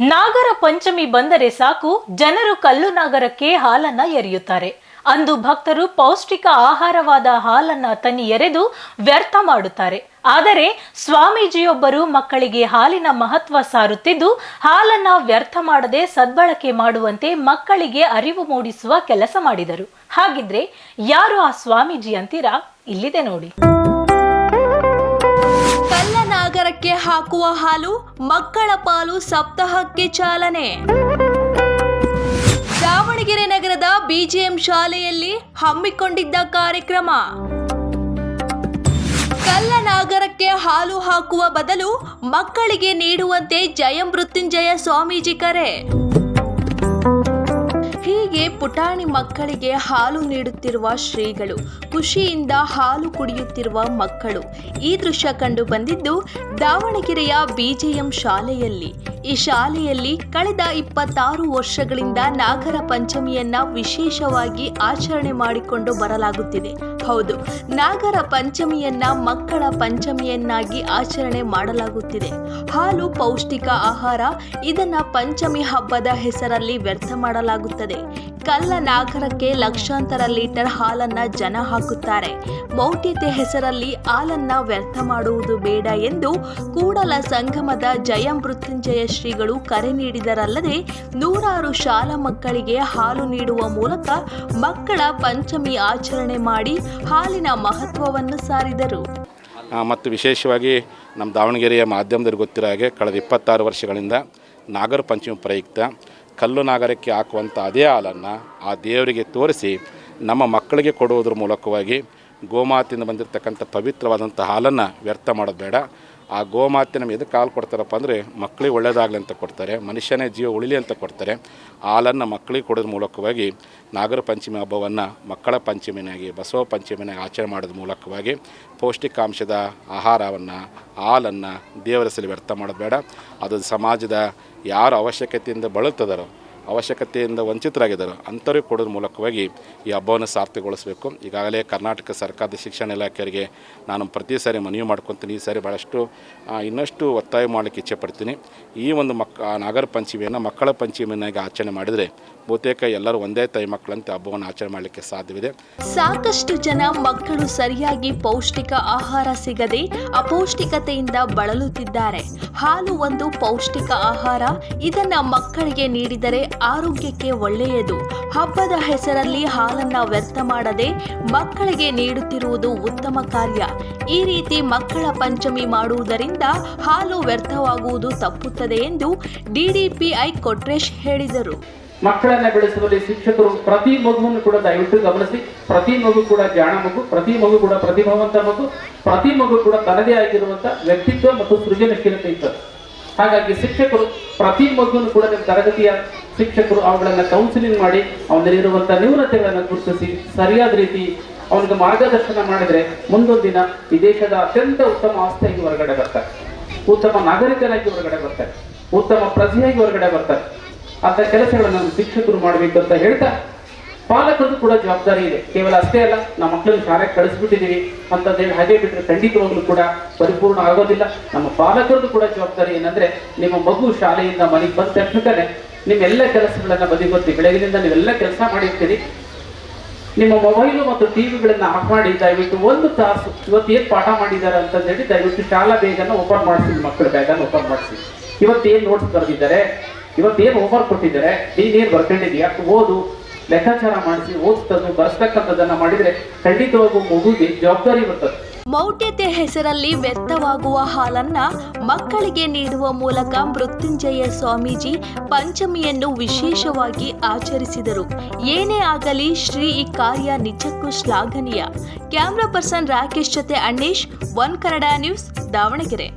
ನಾಗರ ಪಂಚಮಿ ಬಂದರೆ ಸಾಕು ಜನರು ಕಲ್ಲು ನಾಗರಕ್ಕೆ ಹಾಲನ್ನ ಎರೆಯುತ್ತಾರೆ. ಅಂದು ಭಕ್ತರು ಪೌಷ್ಟಿಕ ಆಹಾರವಾದ ಹಾಲನ್ನ ತನ್ನಿ ಎರೆದು ವ್ಯರ್ಥ ಮಾಡುತ್ತಾರೆ. ಆದರೆ ಸ್ವಾಮೀಜಿಯೊಬ್ಬರು ಮಕ್ಕಳಿಗೆ ಹಾಲಿನ ಮಹತ್ವ ಸಾರುತ್ತಿದ್ದು ಹಾಲನ್ನ ವ್ಯರ್ಥ ಮಾಡದೆ ಸದ್ಬಳಕೆ ಮಾಡುವಂತೆ ಮಕ್ಕಳಿಗೆ ಅರಿವು ಮೂಡಿಸುವ ಕೆಲಸ ಮಾಡಿದರು. ಹಾಗಿದ್ರೆ ಯಾರು ಆ ಸ್ವಾಮೀಜಿ ಅಂತೀರಾ? ಇಲ್ಲಿದೆ ನೋಡಿ. ಕಲ್ಲನಾಗರಕ್ಕೆ ಹಾಕುವ ಹಾಲು ಮಕ್ಕಳ ಪಾಲು ಸಪ್ತಾಹಕ್ಕೆ ಚಾಲನೆ. ದಾವಣಗೆರೆ ನಗರದ ಬಿಜಿಎಂ ಶಾಲೆಯಲ್ಲಿ ಹಮ್ಮಿಕೊಂಡಿದ್ದ ಕಾರ್ಯಕ್ರಮ. ಕಲ್ಲನಾಗರಕ್ಕೆ ಹಾಲು ಹಾಕುವ ಬದಲು ಮಕ್ಕಳಿಗೆ ನೀಡುವಂತೆ ಜಯಮೃತ್ಯುಂಜಯ ಸ್ವಾಮೀಜಿ ಕರೆ. ಹೀಗೆ ಪುಟಾಣಿ ಮಕ್ಕಳಿಗೆ ಹಾಲು ನೀಡುತ್ತಿರುವ ಶ್ರೀಗಳು, ಖುಷಿಯಿಂದ ಹಾಲು ಕುಡಿಯುತ್ತಿರುವ ಮಕ್ಕಳು. ಈ ದೃಶ್ಯ ಕಂಡು ಬಂದಿದ್ದು ದಾವಣಗೆರೆಯ ಬಿಜಿಎಂ ಶಾಲೆಯಲ್ಲಿ. ಈ ಶಾಲೆಯಲ್ಲಿ ಕಳೆದ 26 ವರ್ಷಗಳಿಂದ ನಾಗರ ಪಂಚಮಿಯನ್ನ ವಿಶೇಷವಾಗಿ ಆಚರಣೆ ಮಾಡಿಕೊಂಡು ಬರಲಾಗುತ್ತಿದೆ. ಹೌದು, ನಾಗರ ಪಂಚಮಿಯನ್ನ ಮಕ್ಕಳ ಪಂಚಮಿಯನ್ನಾಗಿ ಆಚರಣೆ ಮಾಡಲಾಗುತ್ತಿದೆ. ಹಾಲು ಪೌಷ್ಟಿಕ ಆಹಾರ. ಇದನ್ನ ಪಂಚಮಿ ಹಬ್ಬದ ಹೆಸರಲ್ಲಿ ವ್ಯರ್ಥ ಮಾಡಲಾಗುತ್ತದೆ. ಕಲ್ಲ ನಾಗರಕ್ಕೆ ಲಕ್ಷಾಂತರ ಲೀಟರ್ ಹಾಲನ್ನ ಜನ ಹಾಕುತ್ತಾರೆ. ಮೌಢ್ಯತೆ ಹೆಸರಲ್ಲಿ ಹಾಲನ್ನ ವ್ಯರ್ಥ ಮಾಡುವುದು ಬೇಡ ಎಂದು ಕೂಡಲ ಸಂಗಮದ ಜಯಮೃತ್ಯುಂಜಯ ಶ್ರೀಗಳು ಕರೆ ನೀಡಿದರಲ್ಲದೆ ನೂರಾರು ಶಾಲಾ ಮಕ್ಕಳಿಗೆ ಹಾಲು ನೀಡುವ ಮೂಲಕ ಮಕ್ಕಳ ಪಂಚಮಿ ಆಚರಣೆ ಮಾಡಿ ಹಾಲಿನ ಮಹತ್ವವನ್ನು ಸಾರಿದರು. ಮತ್ತು ವಿಶೇಷವಾಗಿ ನಮ್ಮ ದಾವಣಗೆರೆಯ ಮಾಧ್ಯಮದಲ್ಲಿ ಗೊತ್ತಿರೋ ಹಾಗೆ ಕಳೆದ 26 ವರ್ಷಗಳಿಂದ ನಾಗರ ಪಂಚಮಿ ಪ್ರಯುಕ್ತ ಕಲ್ಲು ನಾಗರಕ್ಕೆ ಹಾಕುವಂಥ ಅದೇ ಹಾಲನ್ನು ಆ ದೇವರಿಗೆ ತೋರಿಸಿ ನಮ್ಮ ಮಕ್ಕಳಿಗೆ ಕೊಡುವುದರ ಮೂಲಕವಾಗಿ ಗೋಮಾತೆಯಿಂದ ಬಂದಿರತಕ್ಕಂಥ ಪವಿತ್ರವಾದಂಥ ಹಾಲನ್ನು ವ್ಯರ್ಥ ಮಾಡೋದು ಬೇಡ. ಆ ಗೋಮಾತೆ ನಮಗೆ ಎದಕ್ಕೆ ಹಾಲು ಕೊಡ್ತಾರಪ್ಪ ಅಂದರೆ ಮಕ್ಕಳಿಗೆ ಒಳ್ಳೆಯದಾಗಲಿ ಅಂತ ಕೊಡ್ತಾರೆ, ಮನುಷ್ಯನೇ ಜೀವ ಉಳಿಲಿ ಅಂತ ಕೊಡ್ತಾರೆ. ಹಾಲನ್ನು ಮಕ್ಕಳಿಗೆ ಕೊಡೋದ್ರ ಮೂಲಕವಾಗಿ ನಾಗರ ಪಂಚಮಿ ಹಬ್ಬವನ್ನು ಮಕ್ಕಳ ಪಂಚಮಿನಾಗಿ, ಬಸವ ಪಂಚಮಿನಾಗಿ ಆಚರಣೆ ಮಾಡೋದ್ರ ಮೂಲಕವಾಗಿ ಪೌಷ್ಟಿಕಾಂಶದ ಆಹಾರವನ್ನು, ಹಾಲನ್ನು ದೇವರ ಹೆಸರಲ್ಲಿ ವ್ಯರ್ಥ ಮಾಡೋದು ಬೇಡ. ಅದು ಸಮಾಜದ ಯಾರು ಅವಶ್ಯಕತೆಯಿಂದ ಬಳಲ್ತದಾರೋ, ಅವಶ್ಯಕತೆಯಿಂದ ವಂಚಿತರಾಗಿದ್ದಾರೋ ಅಂಥವ್ರಿಗೆ ಕೊಡೋದ್ರ ಮೂಲಕವಾಗಿ ಈ ಹಬ್ಬವನ್ನು ಸಾರ್ಥಕಗೊಳಿಸಬೇಕು. ಈಗಾಗಲೇ ಕರ್ನಾಟಕ ಸರ್ಕಾರದ ಶಿಕ್ಷಣ ಇಲಾಖೆಯವರಿಗೆ ನಾನು ಪ್ರತಿ ಸಾರಿ ಮನವಿ ಮಾಡ್ಕೊತೀನಿ. ಈ ಸಾರಿ ಭಾಳಷ್ಟು ಇನ್ನಷ್ಟು ಒತ್ತಾಯ ಮಾಡಲಿಕ್ಕೆ ಇಚ್ಛೆಪಡ್ತೀನಿ. ಈ ಒಂದು ನಾಗರ ಪಂಚಮಿಯನ್ನು ಮಕ್ಕಳ ಪಂಚಮಿಯನ್ನಾಗಿ ಆಚರಣೆ ಮಾಡಿದರೆ ಬಹುತೇಕ ಎಲ್ಲರೂ ಒಂದೇ ತಾಯಿ ಮಕ್ಕಳಂತೆ ಹಬ್ಬವನ್ನು ಆಚರಣೆ ಮಾಡಲಿಕ್ಕೆ ಸಾಧ್ಯವಿದೆ. ಸಾಕಷ್ಟು ಜನ ಮಕ್ಕಳು ಸರಿಯಾಗಿ ಪೌಷ್ಟಿಕ ಆಹಾರ ಸಿಗದೆ ಅಪೌಷ್ಟಿಕತೆಯಿಂದ ಬಳಲುತ್ತಿದ್ದಾರೆ. ಹಾಲು ಒಂದು ಪೌಷ್ಟಿಕ ಆಹಾರ. ಇದನ್ನ ಮಕ್ಕಳಿಗೆ ನೀಡಿದರೆ ಆರೋಗ್ಯಕ್ಕೆ ಒಳ್ಳೆಯದು. ಹಬ್ಬದ ಹೆಸರಲ್ಲಿ ಹಾಲನ್ನ ವ್ಯರ್ಥ ಮಾಡದೆ ಮಕ್ಕಳಿಗೆ ನೀಡುತ್ತಿರುವುದು ಉತ್ತಮ ಕಾರ್ಯ. ಈ ರೀತಿ ಮಕ್ಕಳ ಪಂಚಮಿ ಮಾಡುವುದರಿಂದ ಹಾಲು ವ್ಯರ್ಥವಾಗುವುದು ತಪ್ಪುತ್ತದೆ ಎಂದು ಡಿಡಿಪಿಐ ಕೊಟ್ರೇಶ್ ಹೇಳಿದರು. ಮಕ್ಕಳನ್ನ ಬೆಳೆಸುವಲ್ಲಿ ಶಿಕ್ಷಕರು ಪ್ರತಿ ಮಗುವನ್ನು ಕೂಡ ದಯವಿಟ್ಟು ಗಮನಿಸಿ. ಪ್ರತಿ ಮಗು ಕೂಡ ಜಾಣ ಮಗು, ಪ್ರತಿ ಮಗು ಕೂಡ ಪ್ರತಿಭಾವಂತ ಮಗು, ಪ್ರತಿ ಮಗು ಕೂಡ ತನ್ನದೇ ಆಗಿರುವಂತ ವ್ಯಕ್ತಿತ್ವ ಮತ್ತು ಸೃಜನಶೀಲತೆ ಇರ್ತದೆ. ಹಾಗಾಗಿ ಶಿಕ್ಷಕರು ಪ್ರತಿ ಮಗುವನ್ನು ಕೂಡ ನಿಮ್ಮ ತರಗತಿಯ ಶಿಕ್ಷಕರು ಅವುಗಳನ್ನು ಕೌನ್ಸಿಲಿಂಗ್ ಮಾಡಿ ಅವನಲ್ಲಿರುವಂತಹ ನ್ಯೂನತೆಗಳನ್ನು ಗುರುತಿಸಿ ಸರಿಯಾದ ರೀತಿ ಅವನಿಗೆ ಮಾರ್ಗದರ್ಶನ ಮಾಡಿದರೆ ಮುಂದೊಂದು ದಿನ ಈ ದೇಶದ ಅತ್ಯಂತ ಉತ್ತಮ ಆಸ್ತಿಯಾಗಿ ಹೊರಗಡೆ ಬರ್ತಾರೆ, ಉತ್ತಮ ನಾಗರಿಕನಾಗಿ ಹೊರಗಡೆ ಬರ್ತಾರೆ, ಉತ್ತಮ ಪ್ರಜೆಯಾಗಿ ಹೊರಗಡೆ ಬರ್ತಾರೆ. ಅಂತ ಕೆಲಸಗಳನ್ನು ಶಿಕ್ಷಕರು ಮಾಡಬೇಕು ಅಂತ ಹೇಳ್ತಾ, ಪಾಲಕರದ್ದು ಕೂಡ ಜವಾಬ್ದಾರಿ ಇದೆ. ಕೇವಲ ಅಷ್ಟೇ ಅಲ್ಲ, ನಮ್ಮ ಮಕ್ಕಳನ್ನು ಶಾಲೆಗೆ ಕಳಿಸ್ಬಿಟ್ಟಿದ್ದೀವಿ ಅಂತಂದೇಳಿ ಹಾಗೆ ಬಿಟ್ಟರೆ ಖಂಡಿತವಾಗ್ಲೂ ಕೂಡ ಪರಿಪೂರ್ಣ ಆಗೋದಿಲ್ಲ. ನಮ್ಮ ಪಾಲಕರದ್ದು ಕೂಡ ಜವಾಬ್ದಾರಿ ಏನಂದ್ರೆ, ನಿಮ್ಮ ಮಗು ಶಾಲೆಯಿಂದ ಮನೆಗೆ ಬಂದ ತಕ್ಷಣನೇ ನಿಮ್ಮೆಲ್ಲ ಕೆಲಸಗಳನ್ನ ಬದಿಗೊತ್ತಿ, ಬೆಳಗಿನಿಂದ ನೀವೆಲ್ಲ ಕೆಲಸ ಮಾಡಿರ್ತೀರಿ, ನಿಮ್ಮ ಮೊಬೈಲು ಮತ್ತು ಟಿವಿಗಳನ್ನ ಆಫ್ ಮಾಡಿ ದಯವಿಟ್ಟು 1 ತಾಸು ಇವತ್ತು ಏನು ಪಾಠ ಮಾಡಿದ್ದಾರೆ ಅಂತಂದೇಳಿ ದಯವಿಟ್ಟು ಶಾಲಾ ಬೇಗನ್ನು ಓಪನ್ ಮಾಡಿಸಿ, ಮಕ್ಕಳ ಬ್ಯಾಗನ್ನು ಓಪನ್ ಮಾಡಿಸಿ. ಇವತ್ತೇನು ನೋಟ್ಸ್ ಬರೆದಿದ್ದಾರೆ, ಇವತ್ತೇನು ಹೋಮ್ವರ್ಕ್ ಕೊಟ್ಟಿದ್ದಾರೆ, ನೀನೇನು ಬರ್ಕೊಂಡಿದೀಯಾ, ಓದು, ಲೆಕ್ಕಾಚಾರ ಮಾಡಿಸಿ ಓದ್ತದ್ದು ಬರೆಸ್ತಕ್ಕಂಥದ್ದನ್ನ ಮಾಡಿದ್ರೆ ಖಂಡಿತವಾಗೂ ಮಗುವಿಗೆ ಜವಾಬ್ದಾರಿ ಬರ್ತದೆ. ಮೌಢ್ಯತೆ ಹೆಸರಲ್ಲಿ ವ್ಯರ್ಥವಾಗುವ ಹಾಲನ್ನ ಮಕ್ಕಳಿಗೆ ನೀಡುವ ಮೂಲಕ ಮೃತ್ಯುಂಜಯ ಸ್ವಾಮೀಜಿ ಪಂಚಮಿಯನ್ನು ವಿಶೇಷವಾಗಿ ಆಚರಿಸಿದರು. ಏನೇ ಆಗಲಿ ಶ್ರೀ ಈ ಕಾರ್ಯ ನಿಜಕ್ಕೂ ಶ್ಲಾಘನೀಯ. ಕ್ಯಾಮ್ರಾ ಪರ್ಸನ್ ರಾಕೇಶ್ ಜೊತೆ ಅಣ್ಣೇಶ್, ಒನ್ ಕನ್ನಡ ನ್ಯೂಸ್, ದಾವಣಗೆರೆ.